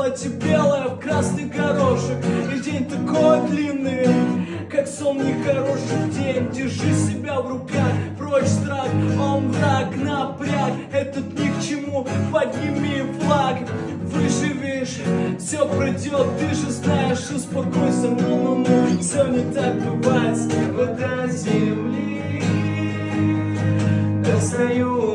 платье белое в красный горошек. И день такой длинный, как сон нехороший день. Держи себя в руках, прочь страх, он враг, напряг. Этот ни к чему, подними флаг. Выживешь, все пройдет, ты же знаешь, успокойся, ну, все не так бывает с неба до земли. Достаю